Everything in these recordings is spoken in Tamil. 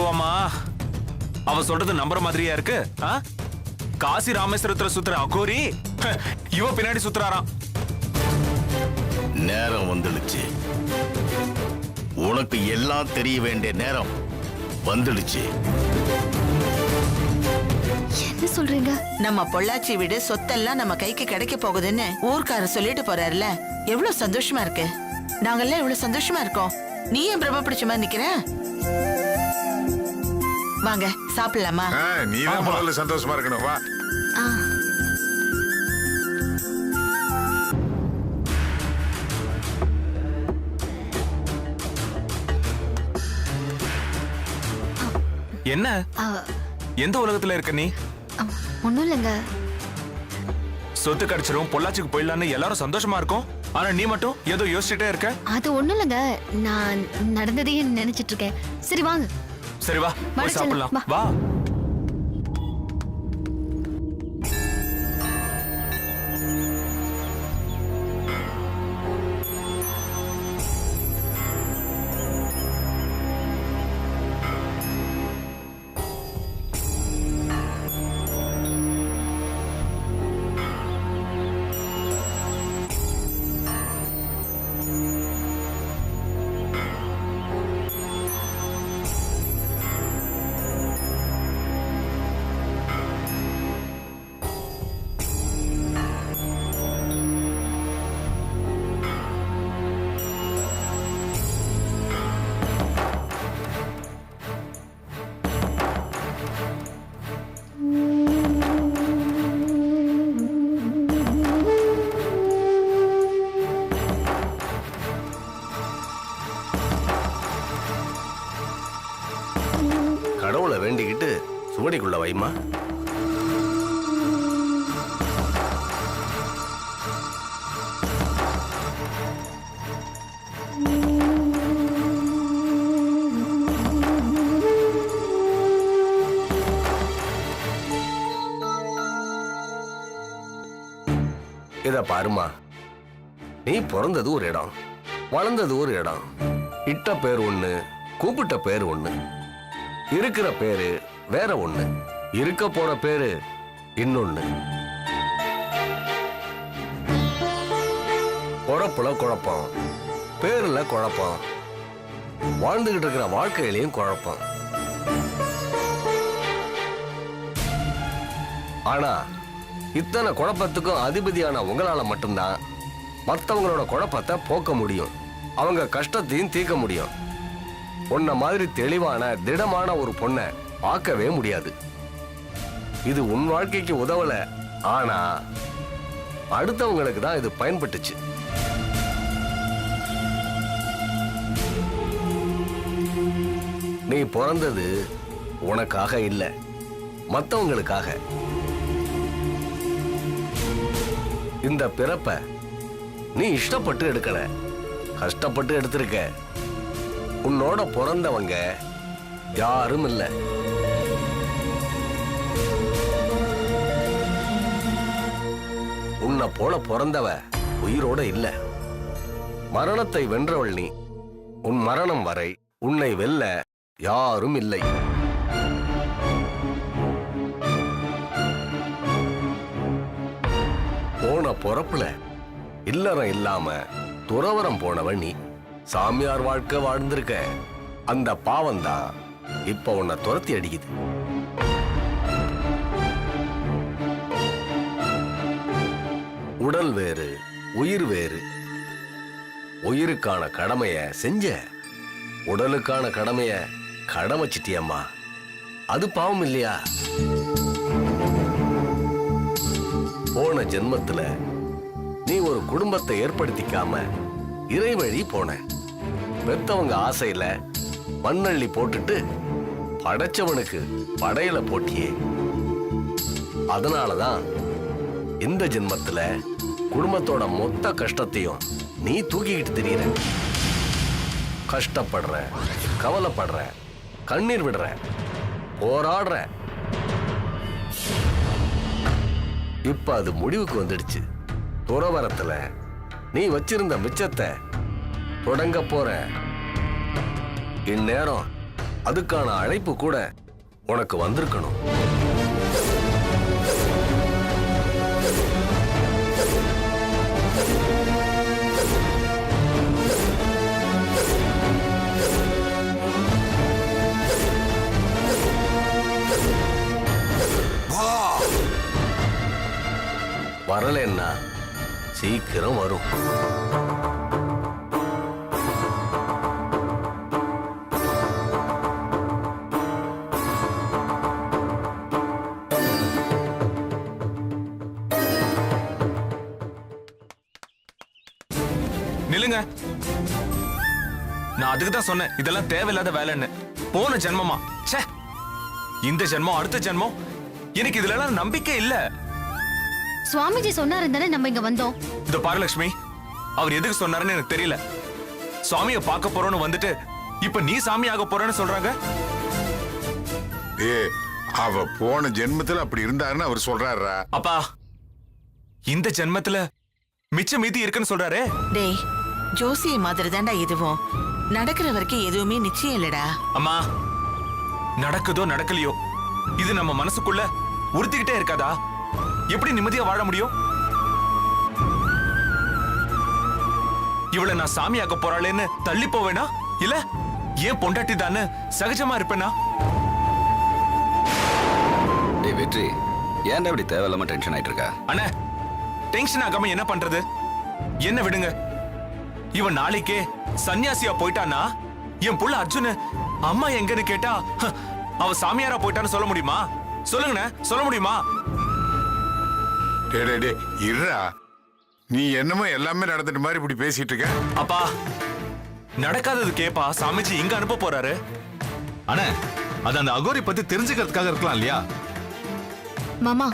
அம்மா, அவ சொல்றது நம்புற மாதிரியா இருக்கு? காசி ராமேஸ்வரத்துல சுத்துற அகோரி இவ பின்னாடி சுத்துறாராம். நேரம் வந்துடுச்சு. உனக்கு எல்லாம் தெரிய வேண்டிய நேரம் வந்துடுச்சு. என்ன சொல்றீங்க? நம்ம பொள்ளாச்சி வீடு சொத்தெல்லாம் நம்ம கைக்கு கிடைக்க போகுதுன்னு ஊர்க்காரர் சொல்லிட்டு போறாருல, எவ்வளவு சந்தோஷமா இருக்கு. நாங்கெல்லாம் எவ்வளவு சந்தோஷமா இருக்கோம். நீ ஏன் பிரம்ம பிடிச்ச மாதிரி நிக்கிற? வாங்க சாப்பிடலாமா? நீதான் முதல்ல சந்தோஷமா இருக்கணும். வா. என்ன எந்த உலகத்துல இருக்க நீ? ஒண்ணும் இல்லைங்க. சொத்து கிடைச்சிரும், பொள்ளாச்சிக்கு போயிடலான்னு எல்லாரும் சந்தோஷமா இருக்கும். ஆனா நீ மட்டும் ஏதோ யோசிச்சுட்டே இருக்க. அது ஒண்ணும் இல்லைங்க, நான் நடந்ததையே நினைச்சிட்டு இருக்கேன். சரி வாங்க. சரி வா, போய் சாப்பிடலாம். வா. கடவுளை வேண்டிக்கிட்டு சுவடிக்குள்ள வைமா. இத பாருமா, நீ பிறந்தது ஒரு இடம், வளர்ந்தது ஒரு இடம். இட்ட பேர் ஒண்ணு, கூப்பிட்ட பேர் ஒண்ணு. இருக்கிற பேரு வேற ஒண்ணு, இருக்க போற பேரு இன்னொன்னு. பொறப்புல குழப்பம், பேருல குழப்பம், வாழ்ந்துகிட்டு இருக்கிற வாழ்க்கையிலையும் குழப்பம். ஆனா இத்தனை குழப்பத்துக்கும் அதிபதியான உங்களால மட்டும்தான் மற்றவங்களோட குழப்பத்தை போக்க முடியும், அவங்க கஷ்டத்தையும் தீர்க்க முடியும். உன்ன மாதிரி தெளிவான திடமான ஒரு பொண்ணை பார்க்கவே முடியாது. இது உன் வாழ்க்கைக்கு உதவல, ஆனா அடுத்தவங்களுக்கு தான் இது பயன்பட்டுச்சு. நீ பிறந்தது உனக்காக இல்ல, மத்தவங்களுக்காக. இந்த பிறப்ப நீ இஷ்டப்பட்டு எடுக்கல, கஷ்டப்பட்டு எடுத்திருக்க. உன்னோட பிறந்தவங்க யாரும் இல்ல. உன்னை போல பிறந்தவ உயிரோட இல்ல. மரணத்தை வென்றவள் நீ. உன் மரணம் வரை உன்னை வெல்ல யாரும் இல்லை. போன பொறப்புல இல்லறம் இல்லாம துறவரம் போனவன் நீ. சாமியார் வாழ்க்கை வாழ்ந்திருக்க. அந்த பாவம் தான் இப்ப உன்னை துரத்தி அடிக்குது. உடல் வேறு, உயிர் வேறு. உயிருக்கான கடமைய செஞ்ச, உடலுக்கான கடமைய கடமைச்சிட்டியம்மா. அது பாவம் இல்லையா? போன ஜென்மத்துல நீ ஒரு குடும்பத்தை ஏற்படுத்திக்காம இறைவழி போன. பெத்தவங்க ஆசையில மண்ணள்ளி போட்டுட்டு படைச்சவனுக்கு படையில போட்டியே. அதனாலதான் இந்த ஜென்மத்துல குடும்பத்தோட மொத்த கஷ்டத்தையும் நீ தூக்கிக்கிட்டு தெரியற. கஷ்டப்படுறேன், கவலைப்படுறேன், கண்ணீர் விடுறேன், போராடுறேன். இப்ப அது முடிவுக்கு வந்துடுச்சு. துறவரத்துல நீ வச்சிருந்த மிச்சத்தை தொடங்க போற. இந்நேரம் அதுக்கான அழைப்பு கூட உனக்கு வந்திருக்கணும். வரலன்னா சீக்கிரம் வரும். நில்லுங்க. நான் அதுக்கு தான் சொன்னேன் இதெல்லாம் தேவையில்லாத வேலைன்னு. போன ஜென்மமா, ச்சே, இந்த ஜென்மம் அடுத்த ஜென்மம் எனக்கு இதுல எல்லாம் நம்பிக்கை இல்ல. சுவாமிஜி சொன்னாரு தானே நம்ம இங்க வந்தோம். இந்த பாரு லட்சுமி, அவர் எதுக்கு சொன்னாருன்னு எனக்கு தெரியல. சுவாமியை பார்க்க போறோம்னு வந்துட்டு இப்ப நீ சாமி ஆக போறேன்னு சொல்றாங்க. ஏ, அவ போன ஜென்மத்துல அப்படி இருந்தாருன்னு அவர் சொல்றாரா? அப்பா, இந்த ஜென்மத்துல மிச்ச மீதி இருக்குன்னு சொல்றாரே. டேய், ஜோசிய மாதிரி தாண்டா இதுவும். நடக்கிற வரைக்கும் எதுவுமே நிச்சயம் இல்லடா. அம்மா, நடக்குதோ நடக்கலையோ இது நம்ம மனசுக்குள்ள உறுத்திக்கிட்டே இருக்காதா? எப்படி நிம்மதியா வாழ முடியும்? இவளை நான் சாமியாக்க போறாளேன்னு தள்ளி போவேனா? இல்ல ஏன் பொண்டாட்டி தானே சகஜமா இருப்பேனா? டேய் வெற்றி, ஏன்டா இப்படி தேவையில்லாம டென்ஷன் ஆயிட்டு இருக்கா? அண்ணே, டென்ஷன் ஆகாம என்ன பண்றது? என்ன விடுங்க. இவன் நாளைக்கே சன்னியாசியா போயிட்டானா என் புள்ள அர்ஜுன் அம்மா எங்கன்னு கேட்டா அவ சாமியாரா போயிட்டான்னு சொல்ல முடியுமா? சொல்லுங்கண்ணே, சொல்ல முடியுமா? டே டே டே, இருடா. நீ என்னமோ எல்லாமே நடந்துட்டு மாதிரி இப்படி பேசிட்டு இருக்க. அப்பா, நடக்காதது கேப்பா சாமிஜி இங்க அனுப்ப போறாரு. அண்ணே, அது அந்த அகோரி பத்தி தெரிஞ்சுக்கிறதுக்காக இருக்கலாம் இல்லையா? மாமா,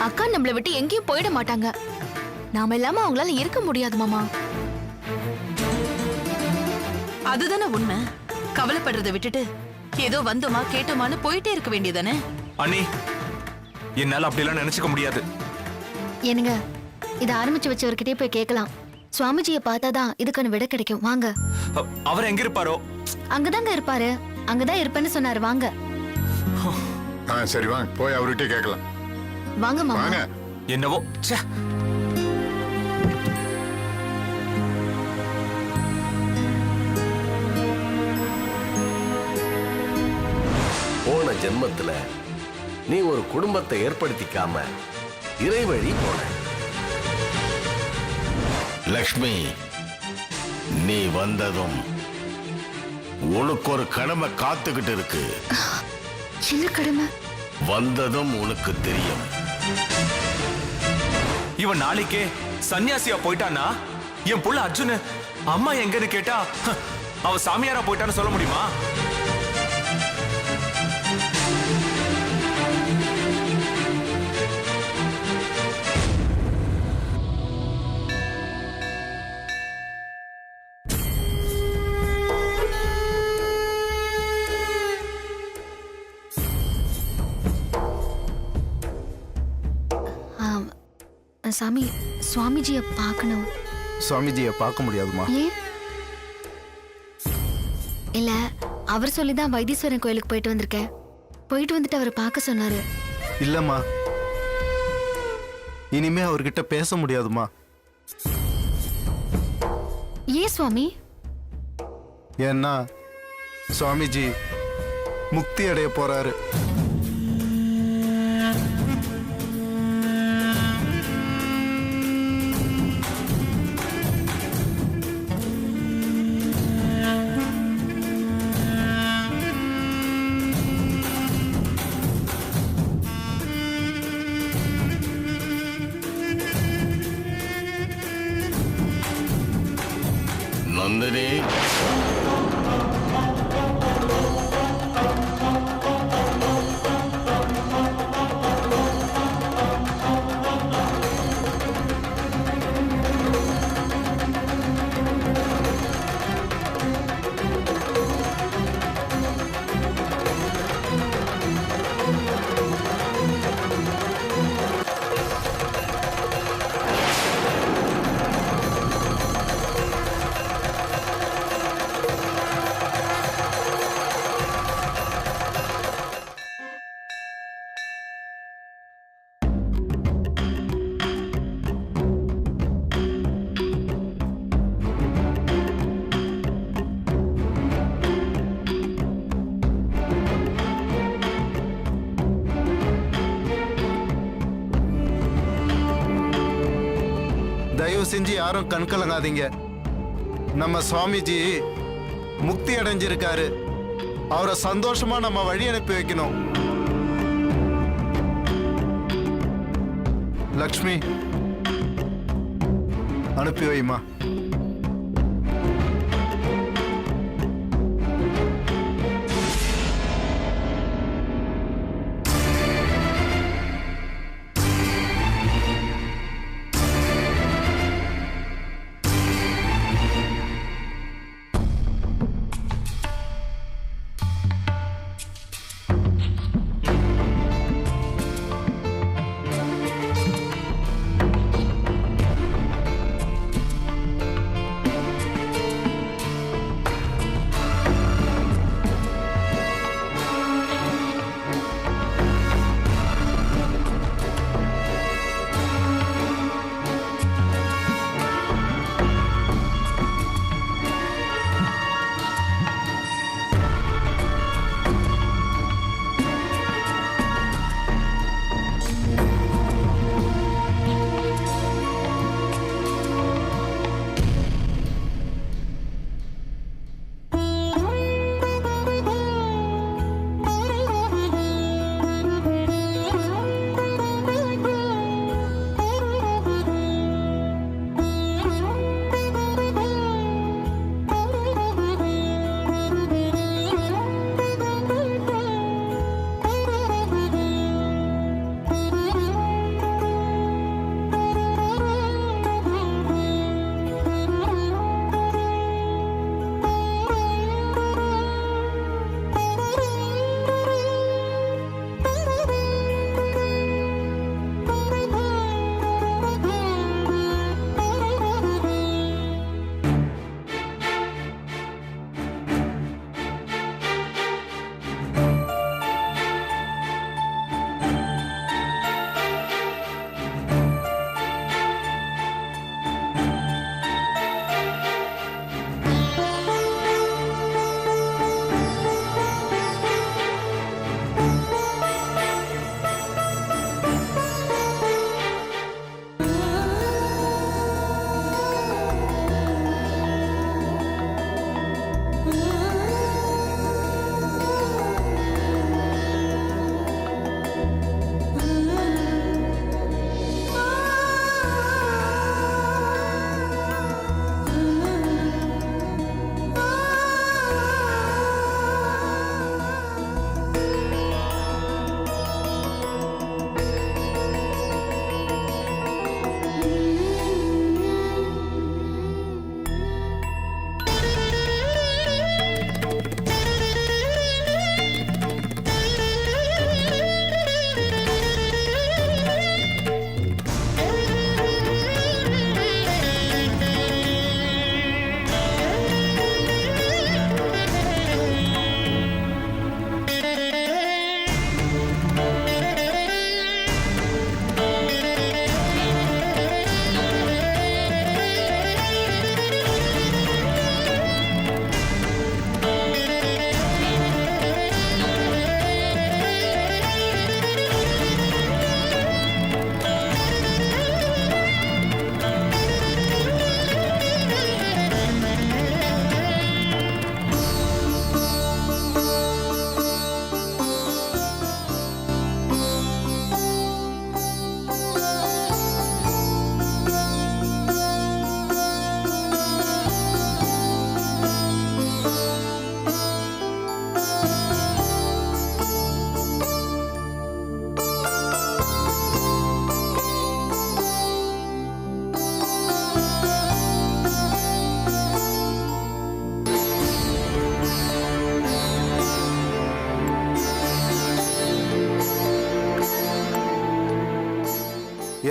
அக்கா நம்மளை விட்டு எங்கேயும் போயிட மாட்டாங்க. நாம இல்லாம அவங்களால இருக்க முடியாது மாமா. அதுதானே உண்மை. கவலைப்படுறதை விட்டுட்டு ஏதோ வந்தோமா கேட்டோமான்னு போயிட்டே இருக்க வேண்டியதானே. அண்ணி, என்னால அப்படிலாம் நினைச்சுக்க முடியாது. என்னங்க, இதை ஆரம்பிச்சு வச்சவர்கிட்டயே போய் கேட்கலாம். சுவாமிஜியை பார்த்தாதான் இதுக்கான விடை கிடைக்கும். வாங்க. அவர் எங்க இருப்பாரோ? அங்கதாங்க இருப்பாரு. அங்கதான் இருப்பேன்னு சொன்னாரு. வாங்க சரி வாங்க, போய் அவர்கிட்ட கேட்கலாம். வாங்க மாமா. வாங்க. என்னவோ, ச்சே. போன ஜென்மத்துல நீ ஒரு குடும்பத்தை ஏற்படுத்திக்காம இறைவழி போன. லக்ஷ்மி, நீ வந்ததும் உனக்கு ஒரு கடமை காத்துக்கிட்டு இருக்கு. சின்ன கடமை. வந்ததும் உனக்கு தெரியும். இவன் நாளைக்கே சன்னியாசியா போயிட்டானா என் புள்ள அர்ஜுன் அம்மா எங்கன்னு கேட்டா அவ சாமியாரா போயிட்டான்னு சொல்ல முடியுமா? சாமி, சுவாமிஜியை பார்க்கணும். சுவாமிஜியை பார்க்க முடியாதுமா? ஏன்? இல்ல, அவர் சொல்லிதான் வைத்தீஸ்வரன் கோயிலுக்கு போயிட்டு வந்திருக்கேன். போயிட்டு வந்துட்டு அவரை பார்க்க சொன்னாரு. இல்லம்மா, இனிமே அவர்கிட்ட பேச முடியாதுமா. ஏன் சுவாமி? ஏன்னா சுவாமிஜி முக்தி அடைய போறாரு. நந்தினி, செஞ்சு யாரும் கண் கலங்காதீங்க. நம்ம சுவாமிஜி முக்தி அடைஞ்சிருக்காரு. அவரை சந்தோஷமா நம்ம வழி அனுப்பி வைக்கணும். லக்ஷ்மி, அனுப்பி வைமா.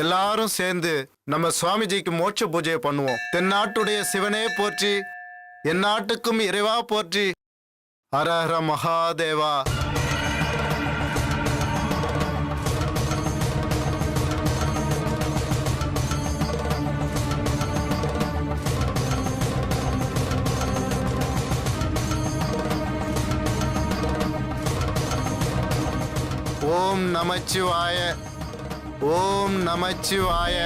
எல்லாரும் சேர்ந்து நம்ம சுவாமிஜிக்கு மோட்ச பூஜையை பண்ணுவோம். தென்னாட்டுடைய சிவனே போற்றி, எந்நாட்டுக்கும் இறைவா போற்றி, ஹர ஹர மகாதேவா. ஓம் நமச்சிவாய, ஓம் நமச்சிவாய.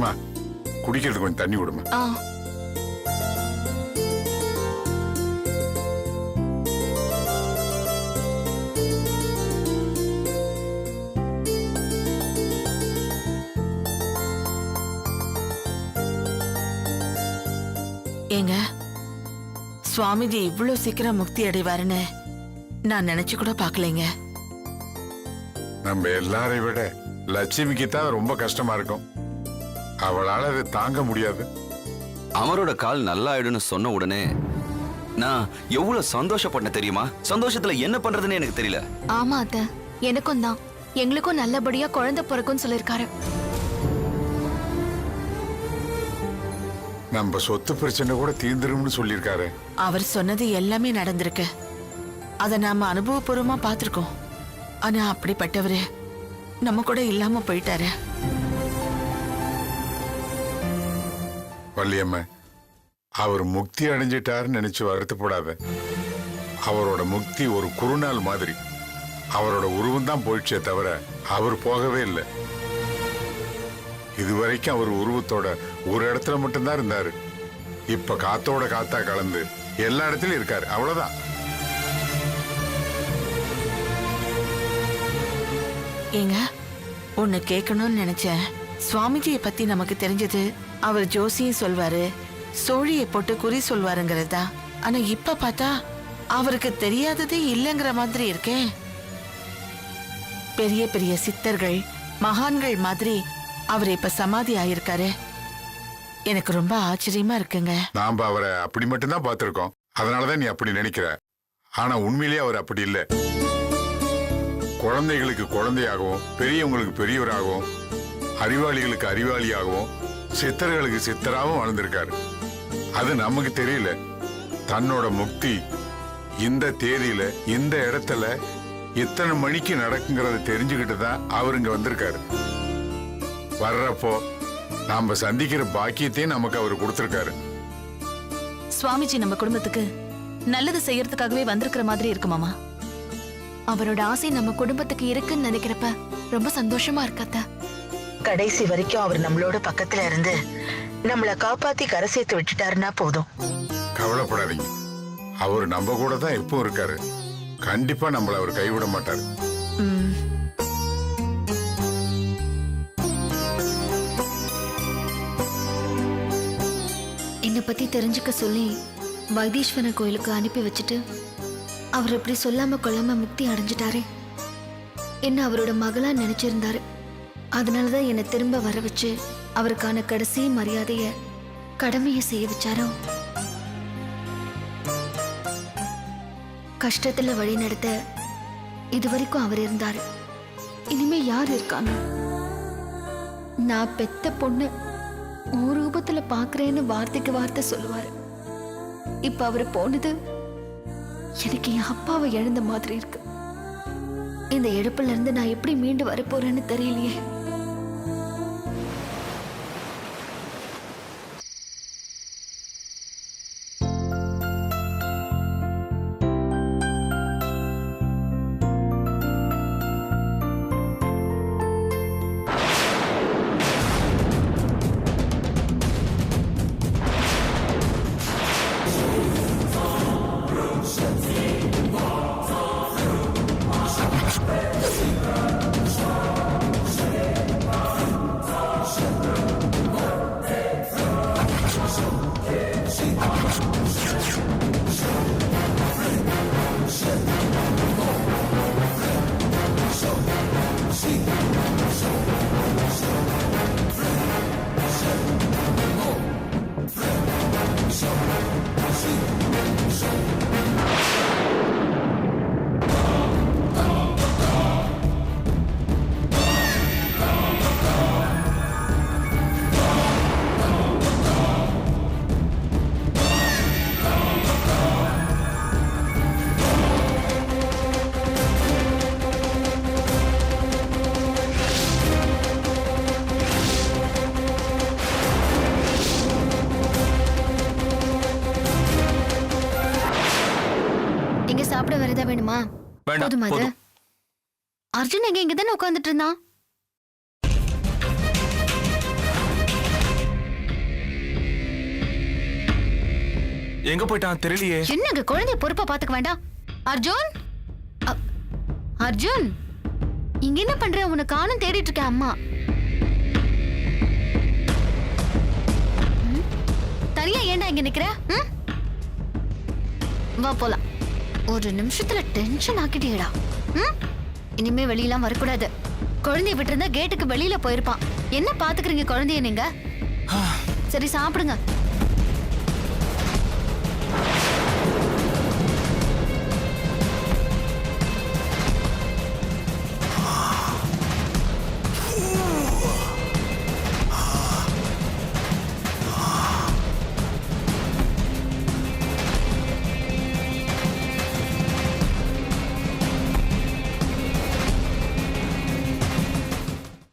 அம்மா குடிக்கிறதுக்கு கொஞ்சம் தண்ணி விடுமா. ஆ ஏங்க சுவாமிஜி இவ்வளவு சீக்கிரம் முக்தி அடைவாருன்னு நான் நினைச்சு கூட பாக்கலைங்க. நம்ம எல்லாரையும் விட லட்சுமிக்கு தான் ரொம்ப கஷ்டமா இருக்கும். அவளால அதை தாங்க முடியாது. அமரோட கால் நல்லா ஆயிடும்னு சொன்ன உடனே நான் எவ்வளவு சந்தோஷப்பட்டேன் தெரியுமா? சந்தோஷத்துல என்ன பண்றதுன்னு எனக்கு தெரியல. ஆமா அத்தை, எனக்கும் தான். எங்களுக்கும் நல்லபடியா குழந்தை பிறக்கும்னு சொல்லிருக்காரு. நம்ம சொத்து பிரச்சனை கூட தீர்ந்துரும்னு சொல்லியிருக்காரு. அவர் சொன்னது எல்லாமே நடந்திருக்கு. அத நாம அனுபவபூர்வமா பார்த்திருக்கோம். ஆனா அப்படிப்பட்டவரு நம்ம கூட இல்லாம போயிட்டாரு. வள்ளியம்மா, அவர் முக்தி அடைஞ்சிட்டாருன்னு நினைச்சு வருத்தப்படாத. அவரோட முக்தி ஒரு குறுநாள் மாதிரி. அவரோட உருவம் தான் போயிடுச்சே தவிர அவர் போகவே இல்லை. இதுவரைக்கும் அவர் உருவத்தோட ஒரு இடத்துல மட்டும்தான் இருந்தாரு. இப்ப காத்தோட காத்தா கலந்து எல்லா இடத்துலயும் இருக்காரு. அவ்வளவுதான். ஏங்க ஒன்னு கேட்கணும்னு நினைச்சேன். சுவாமிஜியை பத்தி நமக்கு தெரிஞ்சது அவர் ஜோசியும் சொல்வாரு, சோழியை போட்டு குறி சொல்வாருங்கிறதா. ஆனா இப்ப பார்த்தா அவருக்கு தெரியாததே இல்லைங்கிற மாதிரி இருக்கே. பெரிய பெரிய சித்தர்கள் மகான்கள் மாதிரி அவர் இப்ப சமாதி ஆயிருக்காரு. எனக்கு ரொம்ப ஆச்சரியமா இருக்குங்க. நாம அவரை அப்படி மட்டும்தான் பார்த்திருக்கோம். அதனாலதான் நீ அப்படி நினைக்கிற. ஆனா உண்மையிலேயே அவர் அப்படி இல்லை. குழந்தைகளுக்கு குழந்தையாகவும், பெரியவங்களுக்கு பெரியவராகவும், அறிவாளிகளுக்கு அறிவாளியாகவும், சித்தர்களுக்கு சித்தராகவும் வாழ்ந்திருக்காரு. அது நமக்கு தெரியல. தன்னோட முக்தி இந்த தேதியில இந்த இடத்துல இத்தனை மணிக்கு நடக்குங்கிறத தெரிஞ்சுக்கிட்டு தான் அவர் இங்க வந்திருக்காரு. வர்றப்போ நாம சந்திக்கிற பாக்கியத்தையும் நமக்கு அவர் கொடுத்திருக்காரு. சுவாமிஜி நம்ம குடும்பத்துக்கு நல்லது செய்யறதுக்காகவே வந்திருக்கிற மாதிரி இருக்கு மாமா. அவரோட ஆசை நம்ம குடும்பத்துக்கு இருக்குன்னு நினைக்கிறப்ப ரொம்ப சந்தோஷமா இருக்கத்த. கடைசி வரைக்கும் அவர் நம்மளோட பக்கத்துல இருந்து நம்மள காப்பாத்தி கரை சேர்த்து விட்டுட்டாருன்னா போதும். கவலைப்படாதீங்க. அவர் நம்ம கூட தான் எப்பவும் இருக்காரு. கண்டிப்பா நம்மள அவர் கைவிட மாட்டாரு. என்னை பத்தி தெரிஞ்சுக்க சொல்லி வைத்தீஸ்வரன் கோயிலுக்கு அனுப்பி வச்சுட்டு அவர் இப்படி சொல்லாம கொள்ளாம முக்தி அடைஞ்சிட்டாரே. என்ன அவரோட மகளா நினைச்சிருந்தாரு. அதனாலதான் என்னை திரும்ப வர வச்சு அவருக்கான கடைசி மரியாதைய கடமையை செய்ய வச்சாரோ. கஷ்டத்துல வழி நடத்த இதுவரைக்கும் அவர் இருந்தாரு. இனிமே யார் இருக்காங்க? நான் பெத்த பொண்ணு ஒரு ரூபத்துல பாக்குறேன்னு வார்த்தைக்கு வார்த்தை சொல்லுவாரு. இப்ப அவரு போனது எனக்கு என் அப்பாவை இழந்த மாதிரி இருக்கு. இந்த இழப்புல இருந்து நான் எப்படி மீண்டு வரப்போறேன்னு தெரியலையே. சாப்பிட வேற ஏதாவது வேணுமா? வேண்டாம், போதுமா இது? போதும். அர்ஜுன் எங்க இங்க தானே உட்கார்ந்துட்டு இருந்தான். எங்க போயிட்டான் தெரியலையே. என்னங்க குழந்தைய பொறுப்பா பாத்துக்க வேண்டாம். அர்ஜுன் அர்ஜுன் இங்க என்ன பண்ற? உன்னை காணும் தேடிட்டு இருக்கேன் அம்மா. தனியா ஏன்டா இங்க நிக்கிற? வா போலாம். ஒரு நிமிஷத்துல டென்ஷன் ஆக்கிட்டீடா. இனிமே வெளியெல்லாம் வரக்கூடாது. குழந்தைய விட்டு இருந்தா கேட்டுக்கு வெளியில போயிருப்பான். என்ன பாத்துக்கிறீங்க குழந்தைய நீங்க? சரி சாப்பிடுங்க.